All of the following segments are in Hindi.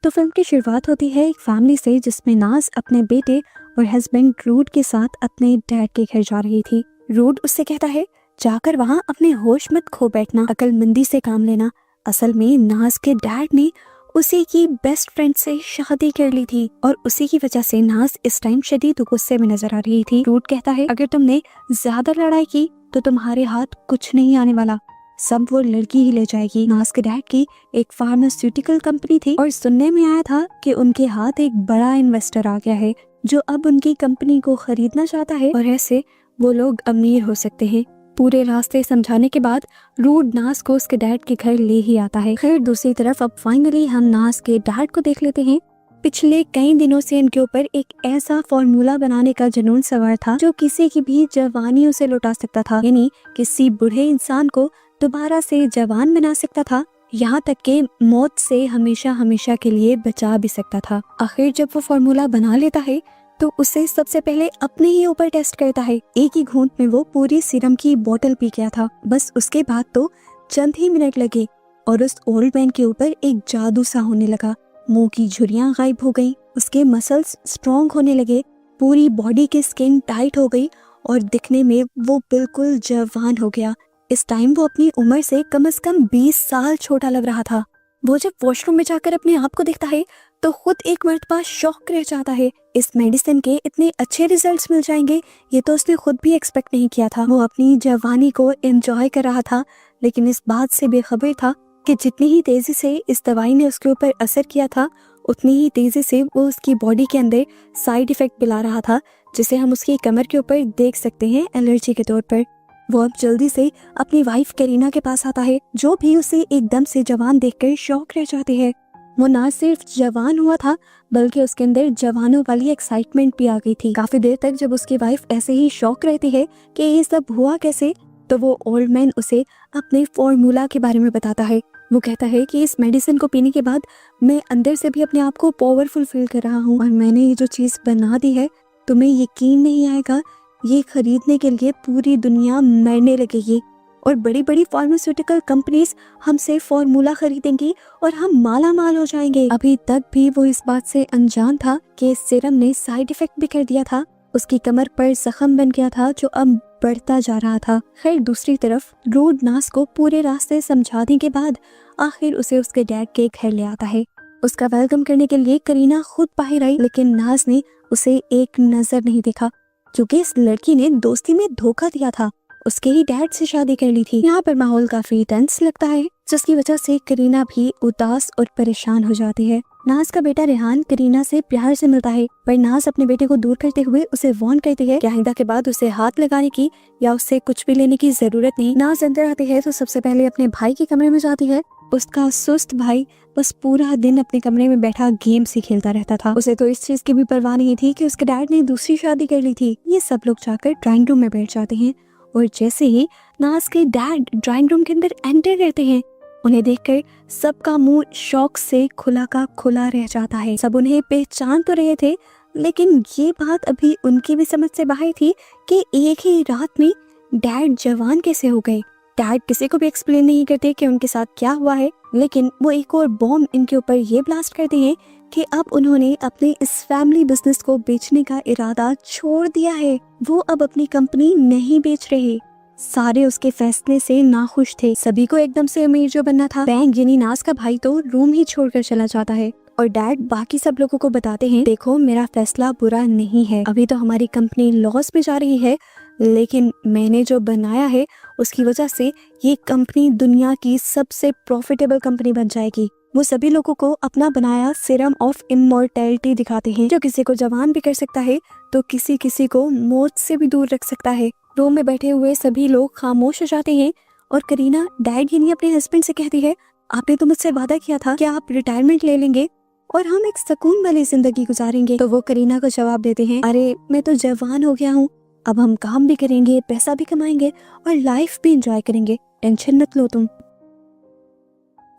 तो फिल्म की शुरुआत होती है एक फैमिली से जिसमें नाज अपने बेटे और हस्बैंड रूड के साथ अपने डैड के घर जा रही थी। रूड उससे कहता है जाकर वहाँ अपने होश मत खो बैठना, अक्लमंदी से काम लेना। असल में नाज के डैड ने उसी की बेस्ट फ्रेंड से शादी कर ली थी और उसी की वजह से नाज इस टाइम शदीद गुस्से में नजर आ रही थी। रूड कहता है अगर तुमने ज्यादा लड़ाई की तो तुम्हारे हाथ कुछ नहीं आने वाला, सब वो लड़की ही ले जाएगी। नाज के डैड की एक फार्मास्यूटिकल कंपनी थी और सुनने में आया था कि उनके हाथ एक बड़ा इन्वेस्टर आ गया है जो अब उनकी कंपनी को खरीदना चाहता है और ऐसे वो लोग अमीर हो सकते हैं। पूरे रास्ते समझाने के बाद रूड नाज को उसके डैड के घर ले ही आता है। खैर दूसरी तरफ अब फाइनली हम नाज के डैड को देख लेते हैं। पिछले कई दिनों से इनके ऊपर एक ऐसा फॉर्मूला बनाने का जुनून सवार था जो किसी की भी जवानी उसे लौटा सकता था, यानी किसी बूढ़े इंसान को दोबारा से जवान बना सकता था, यहाँ तक के मौत से हमेशा हमेशा के लिए बचा भी सकता था। आखिर जब वो फॉर्मूला बना लेता है तो उसे सबसे पहले अपने ही ऊपर टेस्ट करता है। एक ही घूंट में वो पूरी सीरम की बोतल पी गया था। बस उसके बाद तो चंद ही मिनट लगे और उस ओल्ड मैन के ऊपर एक जादू सा होने लगा। मुंह की झुर्रियां गायब हो गई, उसके मसल्स स्ट्रॉन्ग होने लगे, पूरी बॉडी की स्किन टाइट हो गई और दिखने में वो बिल्कुल जवान हो गया। इस टाइम वो अपनी उम्र से कम 20 साल छोटा लग रहा था। वो जब वॉशरूम में जाकर अपने आप को देखता है तो खुद एक मर्तबा शॉक रह जाता है। इस मेडिसिन के इतने अच्छे रिजल्ट्स मिल जाएंगे ये तो उसने खुद भी एक्सपेक्ट नहीं किया था। वो अपनी जवानी को एंजॉय कर रहा था लेकिन इस बात से बेखबर था कि जितनी ही तेजी से इस दवाई ने उसके ऊपर असर किया था उतनी ही तेजी से वो उसकी बॉडी के अंदर साइड इफेक्ट पिला रहा था, जिसे हम उसकी कमर के ऊपर देख सकते हैं एलर्जी के तौर पर। वो अब जल्दी से अपनी वाइफ करीना के पास आता है जो भी उसे एकदम से जवान देखकर शॉक रह जाती है। वो ना सिर्फ जवान हुआ था बल्कि उसके अंदर जवानों वाली एक्साइटमेंट भी आ गई थी। काफी देर तक जब उसकी वाइफ ऐसे ही शॉक रहती है कि ये सब हुआ कैसे, तो वो ओल्ड मैन उसे अपने फॉर्मूला के बारे में बताता है। वो कहता है कि इस मेडिसिन को पीने के बाद मैं अंदर से भी अपने आप को पावरफुल फील कर रहा हूँ और मैंने ये जो चीज बना दी है तुम्हें यकीन नहीं आएगा, ये खरीदने के लिए पूरी दुनिया मरने लगेगी और बड़ी बड़ी फार्मास्यूटिकल कंपनीज हमसे फॉर्मूला खरीदेंगी और हम माला माल हो जाएंगे। अभी तक भी वो इस बात से अनजान था कि इस सीरम ने साइड इफेक्ट भी कर दिया था। उसकी कमर पर जख्म बन गया था जो अब बढ़ता जा रहा था। खैर दूसरी तरफ रूड नाज को पूरे रास्ते समझाने के बाद आखिर उसे उसके डैड के घर ले आता है। उसका वेलकम करने के लिए करीना खुद बाहर आई लेकिन नाज ने उसे एक नजर नहीं देखा क्योंकि इस लड़की ने दोस्ती में धोखा दिया था, उसके ही डैड से शादी कर ली थी। यहाँ पर माहौल काफी टेंस लगता है जिसकी वजह से करीना भी उदास और परेशान हो जाती है। नाज का बेटा रेहान करीना से प्यार से मिलता है पर नाज अपने बेटे को दूर करते हुए उसे वार्न करती है कि आइंदा के बाद उसे हाथ लगाने की या उससे कुछ भी लेने की जरूरत नहीं। नाज अंदर आती है तो सबसे पहले अपने भाई के कमरे में जाती है। उसका सुस्त भाई बस पूरा दिन अपने कमरे में बैठा गेम्स ही खेलता रहता था। उसे तो इस चीज की भी परवाह नहीं थी कि उसके डैड ने दूसरी शादी कर ली थी। ये सब लोग जाकर ड्राइंग रूम में बैठ जाते हैं और जैसे ही नाज के डैड ड्राइंग रूम के अंदर एंटर करते हैं उन्हें देखकर सबका मुंह शौक से खुला का खुला रह जाता है। सब उन्हें पहचान तो रहे थे लेकिन ये बात अभी उनकी भी समझ से बाहर थी कि एक ही रात में डैड जवान कैसे हो गए। डैड किसी को भी एक्सप्लेन नहीं करते कि उनके साथ क्या हुआ है, लेकिन वो एक और बॉम्ब इनके ऊपर ये ब्लास्ट करते हैं कि अब उन्होंने अपने इस फैमिली बिजनेस को बेचने का इरादा छोड़ दिया है। वो अब अपनी कंपनी नहीं बेच रहे। सारे उसके फैसले से नाखुश थे। सभी को एकदम से अमीर जो बनना था। बैंग यानी नाज का भाई तो रूम ही छोड़कर चला जाता है और डैड बाकी सब लोगों को बताते हैं देखो मेरा फैसला बुरा नहीं है, अभी तो हमारी कंपनी लॉस में जा रही है लेकिन मैंने जो बनाया है उसकी वजह से ये कंपनी दुनिया की सबसे प्रॉफिटेबल कंपनी बन जाएगी। वो सभी लोगों को अपना बनाया सीरम ऑफ इमॉर्टैलिटी दिखाते हैं जो किसी को जवान भी कर सकता है तो किसी किसी को मौत से भी दूर रख सकता है। रूम में बैठे हुए सभी लोग खामोश हो जाते हैं और करीना डैड यानी अपने हस्बैंड से कहती है आपने तो मुझसे वादा किया था कि आप रिटायरमेंट ले लेंगे और हम एक सुकून वाली जिंदगी गुजारेंगे। तो वो करीना को जवाब देते हैं अरे मैं तो जवान हो गया हूँ, अब हम काम भी करेंगे, पैसा भी कमाएंगे और लाइफ भी एंजॉय करेंगे, टेंशन मत लो तुम।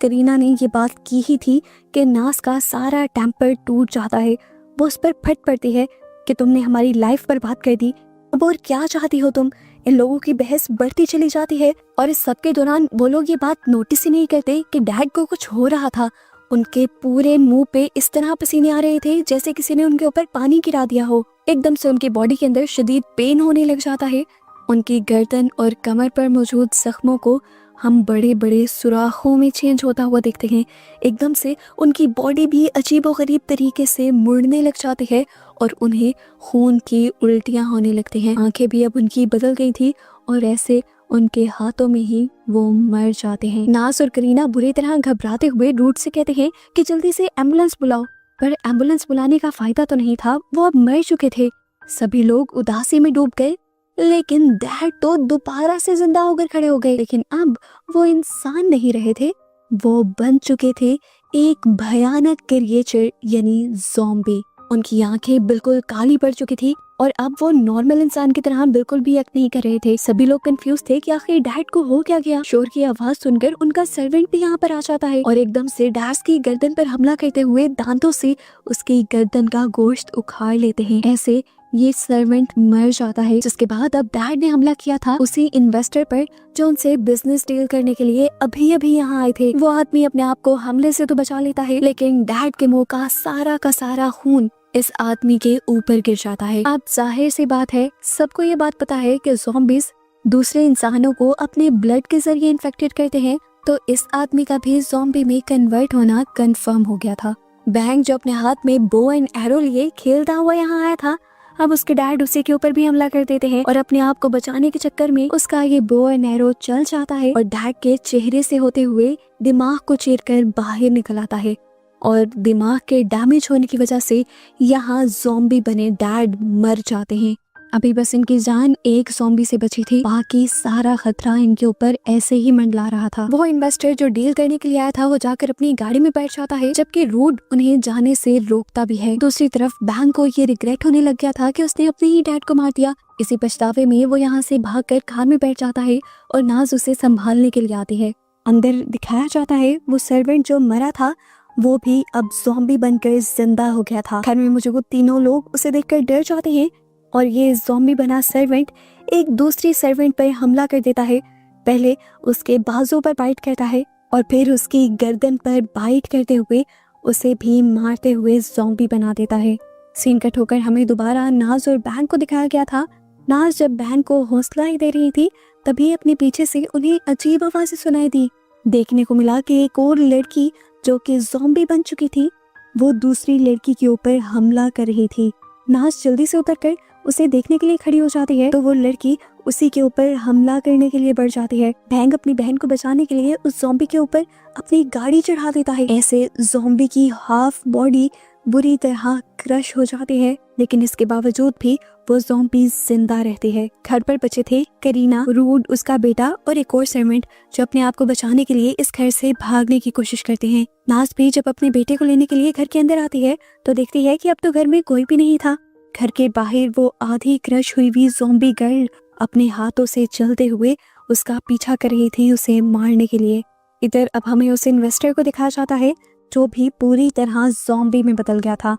करीना ने ये बात की ही थी कि नाज का सारा टेम्पर टूट जाता है। वो उस पर फट पड़ती है कि तुमने हमारी लाइफ बर्बाद कर दी, अब और क्या चाहती हो तुम। इन लोगों की बहस बढ़ती चली जाती है और इस सब के दौरान वो लोग ये बात नोटिस ही नहीं करते कि डैड को कुछ हो रहा था। उनके पूरे मुंह पे इस तरह पसीने आ रहे थे जैसे किसी ने उनके ऊपर पानी गिरा दिया हो। एकदम से उनकी बॉडी के अंदर शदीद पेन होने लग जाता है। उनकी गर्दन और कमर पर मौजूद जख्मों को हम बड़े बड़े सुराखों में चेंज होता हुआ देखते हैं। एकदम से उनकी बॉडी भी अजीबोगरीब तरीके से मुड़ने लग जाती है और उन्हें खून की उल्टियां होने लगती हैं। आंखें भी अब उनकी बदल गई थी और ऐसे उनके हाथों में ही वो मर जाते हैं। नाज और करीना बुरी तरह घबराते हुए रूट से कहते हैं कि जल्दी से एम्बुलेंस बुलाओ, पर एम्बुलेंस बुलाने का फायदा तो नहीं था, वो अब मर चुके थे। सभी लोग उदासी में डूब गए, लेकिन डैड तो दोबारा से जिंदा होकर खड़े हो गए। लेकिन अब वो इंसान नहीं रहे थे, वो बन चुके थे एक भयानक क्रिएचर यानी ज़ॉम्बी। उनकी आंखें बिल्कुल काली पड़ चुकी थी और अब वो नॉर्मल इंसान की तरह बिल्कुल भी एक्ट नहीं कर रहे थे। सभी लोग कंफ्यूज थे कि आखिर डैड को हो क्या गया। शोर की आवाज सुनकर उनका सर्वेंट भी यहाँ पर आ जाता है और एकदम से डैड की गर्दन पर हमला करते हुए दांतों से उसकी गर्दन का गोश्त उखाड़ लेते हैं। ऐसे ये सर्वेंट मर जाता है। जिसके बाद अब डैड ने हमला किया था उसी इन्वेस्टर पर जो उनसे बिजनेस डील करने के लिए अभी अभी यहाँ आए थे। वो आदमी अपने आप को हमले से तो बचा लेता है, लेकिन डैड के मुंह का सारा खून इस आदमी के ऊपर गिर जाता है। अब जाहिर सी बात है, सबको ये बात पता है कि ज़ॉम्बीज दूसरे इंसानों को अपने ब्लड के जरिए इन्फेक्टेड करते हैं, तो इस आदमी का भी ज़ॉम्बी में कन्वर्ट होना कंफर्म हो गया था। बैंग जो अपने हाथ में बो एंड एरो लिए खेलता हुआ यहाँ आया था, अब उसके डैड उसी के ऊपर भी हमला कर देते हैं और अपने आप को बचाने के चक्कर में उसका ये बो एंड एरो चल जाता है और डैड के चेहरे से होते हुए दिमाग को चीरकर बाहर निकल आता है और दिमाग के डैमेज होने की वजह से यहाँ ज़ॉम्बी बने डैड मर जाते हैं। अभी बस इनकी जान एक ज़ॉम्बी से बची थी, बाकी सारा खतरा इनके ऊपर ऐसे ही मंडला रहा था। वो इन्वेस्टर जो डील करने के लिए आया था वो जाकर अपनी गाड़ी में बैठ जाता है, जबकि रूड उन्हें जाने से रोकता भी है। दूसरी तरफ बैंक को ये रिग्रेट होने लग गया था कि उसने अपने ही डैड को मार दिया। इसी पछतावे में वो यहाँ से भागकर कार में बैठ जाता है और नाज उसे संभालने के लिए आती है। अंदर दिखाया जाता है वो सर्वेंट जो मरा था वो भी अब ज़ॉम्बी बनकर जिंदा हो गया था। घर में मौजूद तीनों लोग उसे देखकर डर जाते हैं और ये ज़ॉम्बी बना सर्वेंट एक दूसरी सर्वेंट पर हमला कर देता है। पहले उसके बाजू पर बाइट करता है और फिर उसकी गर्दन पर बाइट करते हुए उसे भी मारते हुए ज़ॉम्बी बना देता है। सीन कट होकर हमें दोबारा नाज और बैंक को दिखाया गया था। नाज जब बैंक को हौसला ही दे रही थी तभी अपने पीछे से उन्हें अजीब आवाज़ें सुनाई दी। देखने को मिला कि एक और लड़की जो कि ज़ॉम्बी बन चुकी थी वो दूसरी लड़की के ऊपर हमला कर रही थी। नाज जल्दी से उतरकर उसे देखने के लिए खड़ी हो जाती है तो वो लड़की उसी के ऊपर हमला करने के लिए बढ़ जाती है। बैंग अपनी बहन को बचाने के लिए उस ज़ॉम्बी के ऊपर अपनी गाड़ी चढ़ा देता है। ऐसे ज़ॉम्बी की हाफ बॉडी बुरी तरह क्रश हो जाती है, लेकिन इसके बावजूद भी वो ज़ॉम्बी जिंदा रहती है। घर पर बचे थे करीना, रूड, उसका बेटा और एक और सर्वेंट जो अपने आप को बचाने के लिए इस घर से भागने की कोशिश करते हैं। नाज भी जब अपने बेटे को लेने के लिए घर के अंदर आती है तो देखती है कि अब तो घर में कोई भी नहीं था। घर के बाहर वो आधी क्रश हुई हुई ज़ॉम्बी गर्ल अपने हाथों से चलते हुए उसका पीछा कर रही थी उसे मारने के लिए। इधर अब हमें उस इन्वेस्टर को दिखाया जाता है जो भी पूरी तरह ज़ॉम्बी में बदल गया था।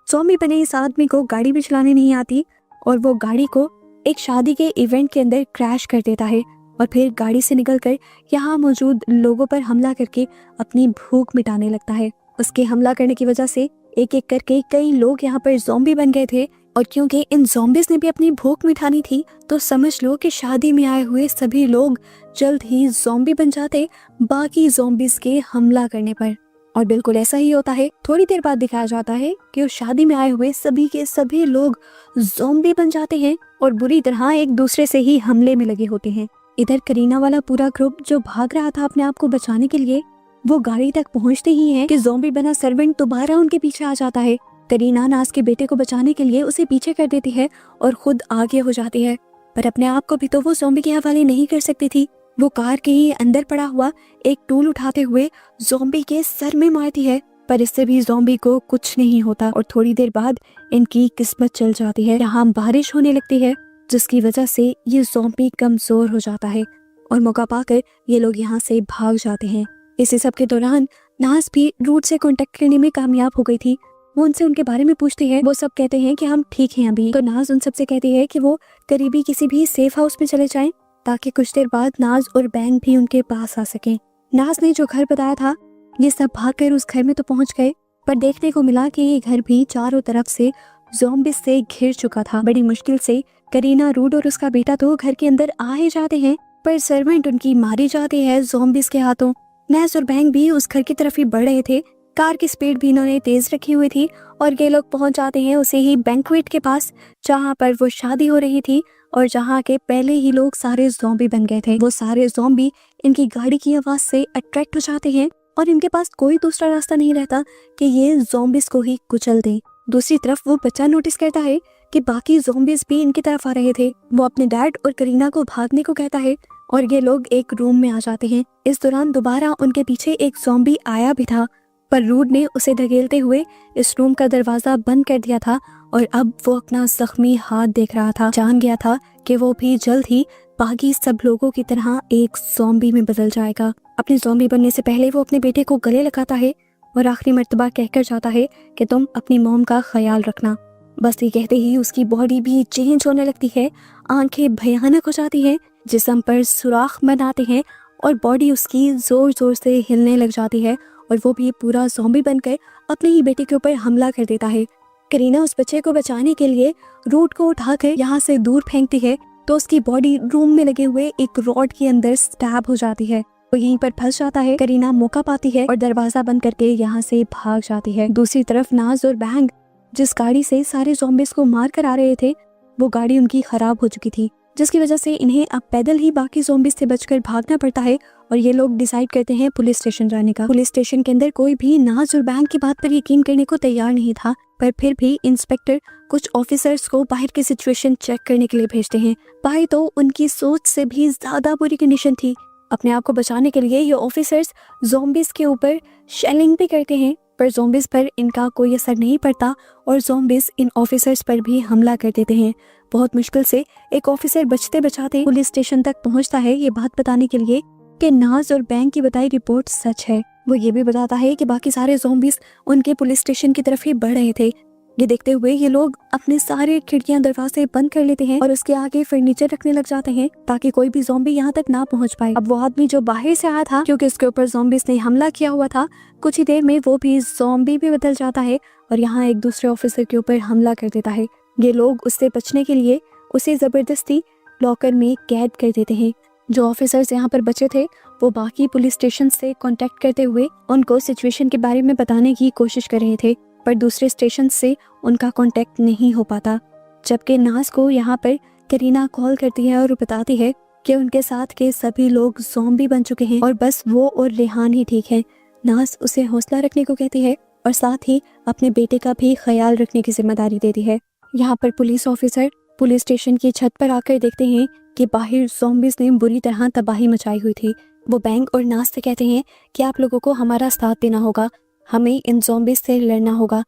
ज़ॉम्बी बने इस आदमी को गाड़ी भी चलाने नहीं आती और वो गाड़ी को एक शादी के इवेंट के अंदर क्रैश कर देता है और फिर गाड़ी से निकलकर यहाँ मौजूद लोगों पर हमला करके अपनी भूख मिटाने लगता है। उसके हमला करने की वजह से एक एक करके कई लोग यहाँ पर ज़ॉम्बी बन गए थे और क्योंकि इन ज़ॉम्बीज़ ने भी अपनी भूख मिटानी थी तो समझ लो कि शादी में आए हुए सभी लोग जल्द ही ज़ॉम्बी बन जाते बाकी ज़ॉम्बीज़ के हमला करने पर। और बिल्कुल ऐसा ही होता है। थोड़ी देर बाद दिखाया जाता है कि उस शादी में आए हुए सभी के सभी लोग ज़ॉम्बी बन जाते हैं और बुरी तरह एक दूसरे से ही हमले में लगे होते हैं। इधर करीना वाला पूरा ग्रुप जो भाग रहा था अपने आप को बचाने के लिए वो गाड़ी तक पहुंचते ही है कि ज़ॉम्बी बना सर्वेंट दोबारा उनके पीछे आ जाता है। करीना नाज के बेटे को बचाने के लिए उसे पीछे कर देती है और खुद आगे हो जाती है, पर अपने आप को भी तो वो ज़ॉम्बी के हवाले नहीं कर सकती थी। वो कार के ही अंदर पड़ा हुआ एक टूल उठाते हुए ज़ॉम्बी के सर में मारती है, पर इससे भी ज़ॉम्बी को कुछ नहीं होता और थोड़ी देर बाद इनकी किस्मत चल जाती है। यहाँ बारिश होने लगती है जिसकी वजह से ये ज़ॉम्बी कमजोर हो जाता है और मौका पाकर ये लोग यहाँ से भाग जाते हैं। इसी सब के दौरान नाज भी रूट से कांटेक्ट करने में कामयाब हो गई थी। वो उनसे उनके बारे में पूछती है। वो सब कहते हैं कि हम ठीक हैं अभी। तो नाज उन सबसे कहती है कि वो करीबी किसी भी सेफ हाउस में चले जाएं ताकि कुछ देर बाद नाज और बैंग भी उनके पास आ सकें। नाज ने जो घर बताया था ये सब भागकर उस घर में तो पहुंच गए, पर देखने को मिला कि ये घर भी चारों तरफ से ज़ॉम्बीज से घिर चुका था। बड़ी मुश्किल से करीना, रूड और उसका बेटा तो घर के अंदर आ ही जाते हैं, पर सर्वेंट उनकी मारी जाती है ज़ॉम्बीज के हाथों। नैस और बैंग भी उस घर की तरफ ही बढ़ रहे थे। कार की स्पीड भी इन्होंने तेज रखी हुई थी और ये लोग पहुंच जाते हैं उसे ही बैंक्वेट के पास, जहां पर वो शादी हो रही थी और जहां के पहले ही लोग सारे ज़ॉम्बी बन गए थे। वो सारे ज़ॉम्बी इनकी गाड़ी की आवाज से अट्रैक्ट हो जाते हैं और इनके पास कोई दूसरा रास्ता नहीं रहता कि ये ज़ॉम्बीज को ही कुचल दें। दूसरी तरफ वो बच्चा नोटिस करता है कि बाकी ज़ॉम्बीज भी इनकी तरफ आ रहे थे। वो अपने डैड और करीना को भागने को कहता है और ये लोग एक रूम में आ जाते हैं। इस दौरान दोबारा उनके पीछे एक ज़ॉम्बी आया भी था, पर रूड ने उसे धकेलते हुए इस रूम का दरवाजा बंद कर दिया था और अब वो अपना जख्मी हाथ देख रहा था। जान गया था कि वो भी जल्द ही बाकी सब लोगों की तरह एक ज़ॉम्बी में बदल जाएगा। अपने ज़ॉम्बी बनने से पहले वो अपने बेटे को गले लगाता है और आखिरी मर्तबा कहकर जाता है कि तुम अपनी मॉम का ख्याल रखना। बस ये कहते ही उसकी बॉडी भी चेंज होने लगती है, आंखें भयानक हो जाती हैं, जिस्म पर सुराख बनाते हैं और बॉडी उसकी जोर जोर से हिलने लग जाती है और वो भी पूरा ज़ॉम्बी बनकर अपने ही बेटे के ऊपर हमला कर देता है। करीना उस बच्चे को बचाने के लिए रूड को उठाकर यहाँ से दूर फेंकती है तो उसकी बॉडी रूम में लगे हुए एक रॉड के अंदर स्टैब हो जाती है। वो यहीं पर फंस जाता है। करीना मौका पाती है और दरवाजा बंद करके यहाँ से भाग जाती है। दूसरी तरफ नाज और बैंग जिस गाड़ी से सारे ज़ॉम्बीज को मार कर आ रहे थे, वो गाड़ी उनकी खराब हो चुकी थी, जिसकी वजह से इन्हें अब पैदल ही बाकी ज़ॉम्बीज से बचकर भागना पड़ता है और ये लोग डिसाइड करते हैं पुलिस स्टेशन जाने का। पुलिस स्टेशन के अंदर कोई भी नाज और बैंग की बात पर यकीन करने को तैयार नहीं था, पर फिर भी इंस्पेक्टर कुछ ऑफिसर्स को बाहर की सिचुएशन चेक करने के लिए भेजते हैं। बाहर तो उनकी सोच से भी ज्यादा बुरी कंडीशन थी। अपने आप को बचाने के लिए ये ऑफिसर्स ज़ॉम्बीज के ऊपर शेलिंग भी करते हैं, पर ज़ॉम्बीज पर इनका कोई असर नहीं पड़ता और ज़ॉम्बीज इन ऑफिसर्स पर भी हमला कर देते हैं। बहुत मुश्किल से एक ऑफिसर बचते बचाते पुलिस स्टेशन तक पहुंचता है ये बात बताने के लिए कि नाज और बैंक की बताई रिपोर्ट सच है। वो ये भी बताता है कि बाकी सारे ज़ॉम्बीज उनके पुलिस स्टेशन की तरफ ही बढ़ रहे थे। ये देखते हुए ये लोग अपने सारे खिड़कियां दरवाजे बंद कर लेते हैं और उसके आगे फर्नीचर रखने लग जाते हैं ताकि कोई भी ज़ॉम्बी यहाँ तक ना पहुँच पाए। अब वो आदमी जो बाहर से आया था, क्योंकि उसके ऊपर ज़ॉम्बीज ने हमला किया हुआ था, कुछ ही देर में वो भी ज़ॉम्बी भी बदल जाता है और यहाँ एक दूसरे ऑफिसर के ऊपर हमला कर देता है। ये लोग उससे बचने के लिए उसे जबरदस्ती लॉकर में कैद कर देते हैं। जो ऑफिसर्स यहाँ पर बचे थे वो बाकी पुलिस स्टेशन से कांटेक्ट करते हुए उनको सिचुएशन के बारे में बताने की कोशिश कर रहे थे, पर दूसरे स्टेशन से उनका कांटेक्ट नहीं हो पाता। जबकि नाज को यहाँ पर करीना कॉल करती है और बताती है कि उनके साथ के सभी लोग ज़ॉम्बी बन चुके हैं और बस वो और रेहान ही ठीक है। नाज उसे हौसला रखने को कहती है और साथ ही अपने बेटे का भी ख्याल रखने की जिम्मेदारी देती है। यहाँ पर पुलिस ऑफिसर पुलिस स्टेशन की छत पर आकर देखते हैं कि बाहर ज़ॉम्बीज ने बुरी तरह तबाही मचाई हुई थी। वो बैंक और नाज से कहते हैं कि आप लोगों को हमारा साथ देना होगा, हमें इन ज़ॉम्बीज से लड़ना होगा।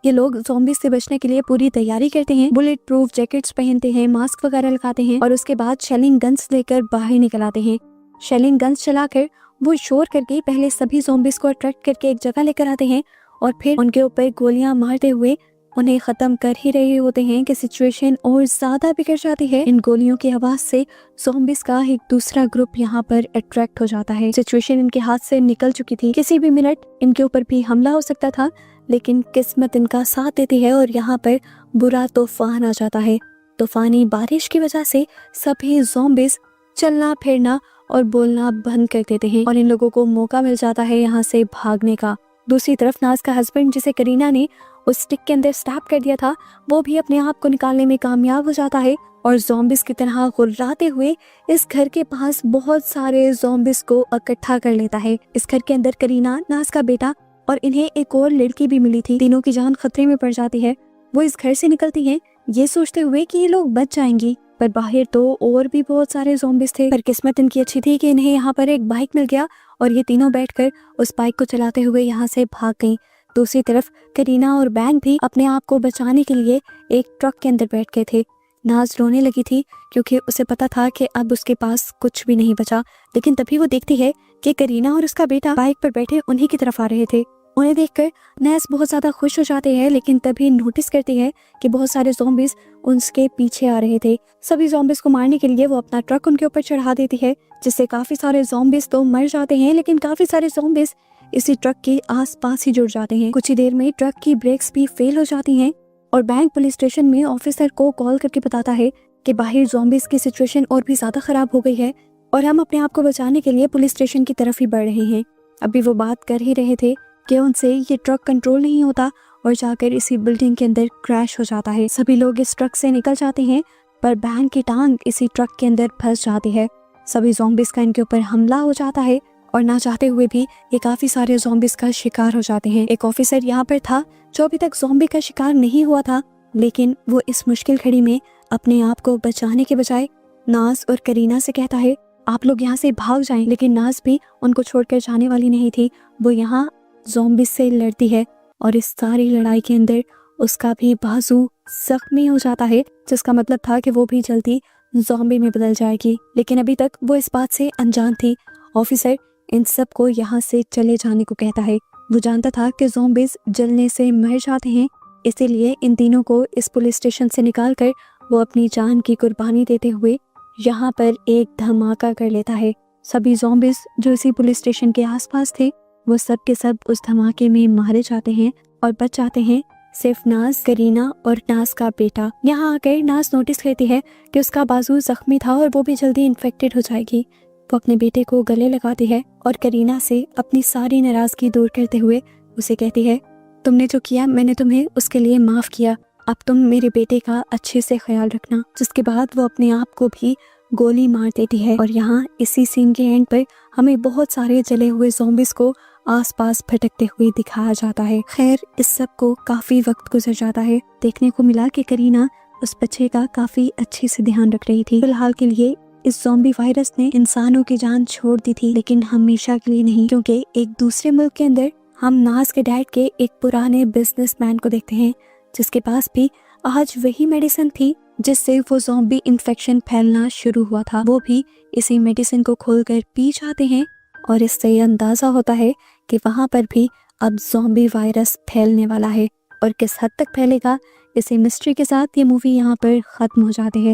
ये लोग ज़ॉम्बीज से बचने के लिए पूरी तैयारी करते हैं, बुलेट प्रूफ जैकेट्स पहनते हैं, मास्क वगैरह लगाते हैं और उसके बाद शेलिंग गन्स लेकर बाहर निकल आते हैं। शेलिंग गन्स चलाकर वो शोर करके पहले सभी ज़ॉम्बीज को अट्रैक्ट करके एक जगह लेकर आते हैं और फिर उनके ऊपर गोलियां मारते हुए उन्हें खत्म कर ही रहे होते हैं कि सिचुएशन और ज्यादा बिगड़ जाती है। इन गोलियों की आवाज से ज़ॉम्बीज का एक दूसरा ग्रुप यहाँ पर अट्रैक्ट हो जाता है। सिचुएशन इनके हाथ से निकल चुकी थी, किसी भी मिनट इनके ऊपर भी हमला हो सकता था, लेकिन किस्मत इनका साथ देती है और यहाँ पर बुरा तूफान आ जाता है। तूफानी बारिश की वजह से सभी ज़ॉम्बीज चलना फिरना और बोलना बंद कर देते हैं और इन लोगों को मौका मिल जाता है यहाँ से भागने का। दूसरी तरफ नाज का हस्बैंड, जिसे करीना ने उस स्टिक के अंदर स्टैब कर दिया था, वो भी अपने आप को निकालने में कामयाब हो जाता है और ज़ॉम्बीज की तरह गुर्राते हुए इस घर के पास बहुत सारे ज़ॉम्बीज को इकट्ठा कर लेता है। इस घर के अंदर करीना, नाज का बेटा और इन्हें एक और लड़की भी मिली थी। तीनों की जान खतरे में पड़ जाती है। वो इस घर से निकलती हैं ये सोचते हुए कि ये लोग बच जाएंगी, पर बाहर तो और भी बहुत सारे ज़ॉम्बीज थे। पर किस्मत इनकी अच्छी थी कि इन्हें यहाँ पर एक बाइक मिल गया और ये तीनों बैठकर उस बाइक को चलाते हुए यहाँ से भाग गईं। दूसरी तरफ करीना और बैंक भी अपने आप को बचाने के लिए एक ट्रक के अंदर बैठ गए थे। नाज रोने लगी थी क्योंकि उसे पता था कि अब उसके पास कुछ भी नहीं बचा, लेकिन तभी वो देखती है कि करीना और उसका बेटा बाइक पर बैठे उन्हीं की तरफ आ रहे थे। उन्हें देखकर नैस बहुत ज़्यादा खुश हो जाते हैं, लेकिन तभी नोटिस करती है कि बहुत सारे ज़ॉम्बीज़ उसके पीछे आ रहे थे। सभी ज़ॉम्बीज़ को मारने के लिए वो अपना ट्रक उनके ऊपर चढ़ा देती है, जिससे काफ़ी सारे ज़ॉम्बीज़ तो मर जाते हैं, लेकिन काफ़ी सारे ज़ॉम्बीज़ इसी ट्रक के आसपास ही जुड़ जाते हैं। कुछ ही देर में ट्रक की ब्रेक्स भी फेल हो जाती हैं और बैंक पुलिस स्टेशन में ऑफिसर को कॉल करके बताता है कि बाहर ज़ॉम्बीज़ की सिचुएशन और भी ज़्यादा ख़राब हो गई है और हम अपने आप को बचाने के लिए पुलिस स्टेशन की तरफ ही बढ़ रहे हैं। अभी वो बात कर ही रहे थे कि उनसे ये ट्रक कंट्रोल नहीं होता और जाकर इसी बिल्डिंग के अंदर क्रैश हो जाता है। सभी लोग इस ट्रक से निकल जाते हैं, पर बैंक की टांग इसी ट्रक के अंदर फंस जाती है। सभी ज़ॉम्बीज़ का इनके ऊपर हमला हो जाता है और ना चाहते हुए भी ये काफ़ी सारे ज़ॉम्बीज़ का शिकार हो जाते हैं। एक ऑफिसर यहाँ पर था जो अभी तक ज़ॉम्बी का शिकार नहीं हुआ था, लेकिन वो इस मुश्किल घड़ी में अपने आप को बचाने के बजाय नाज और करीना से कहता है आप लोग यहाँ से भाग जाएं, लेकिन नाज भी उनको छोड़कर जाने वाली नहीं थी। वो यहाँ ज़ॉम्बी से लड़ती है और इस सारी लड़ाई के अंदर उसका भी बाजू जख्मी हो जाता है, जिसका मतलब था कि वो भी जल्दी ज़ॉम्बी में बदल जाएगी, लेकिन अभी तक वो इस बात से अनजान थी। ऑफिसर इन सब को यहाँ से चले जाने को कहता है। वो जानता था कि ज़ॉम्बीज़ जलने से मर जाते हैं, इसीलिए इन तीनों को इस पुलिस स्टेशन से निकाल कर वो अपनी जान की कुर्बानी देते हुए यहाँ पर एक धमाका कर लेता है। सभी ज़ॉम्बीज़ जो इसी पुलिस स्टेशन के आसपास थे वो सब के सब उस धमाके में मारे जाते हैं और बच जाते हैं सिर्फ नाज, करीना और नाज का बेटा। यहाँ आकर नाज नोटिस करती है कि उसका बाजू जख्मी था और वो भी जल्दी इन्फेक्टेड हो जाएगी। वो अपने बेटे को गले लगाती है और करीना से अपनी सारी नाराज़गी दूर करते हुए उसे कहती है तुमने जो किया मैंने तुम्हें उसके लिए माफ़ किया, अब तुम मेरे बेटे का अच्छे से ख्याल रखना। जिसके बाद वो अपने आप को भी गोली मार देती है और यहाँ इसी सीन के एंड पर हमें बहुत सारे जले हुए ज़ॉम्बीज़ को आसपास भटकते हुए दिखाया जाता है। खैर इस सब को काफ़ी वक्त गुजर जाता है। देखने को मिला कि करीना उस बच्चे का काफ़ी अच्छे से ध्यान रख रही थी। फिलहाल के लिए इस ज़ॉम्बी वायरस ने इंसानों की जान छोड़ दी थी, लेकिन हमेशा के लिए नहीं, क्योंकि एक दूसरे मुल्क के अंदर हम नाज के डैड के एक पुराने बिजनेसमैन को देखते हैं जिसके पास भी आज वही मेडिसिन थी जिससे वो ज़ॉम्बी इन्फेक्शन फैलना शुरू हुआ था। वो भी इसी मेडिसिन को खोलकर पी जाते हैं और इससे अंदाज़ा होता है कि वहाँ पर भी अब ज़ॉम्बी वायरस फैलने वाला है और किस हद तक फैलेगा, इसी मिस्ट्री के साथ ये मूवी यहाँ पर ख़त्म हो जाती है।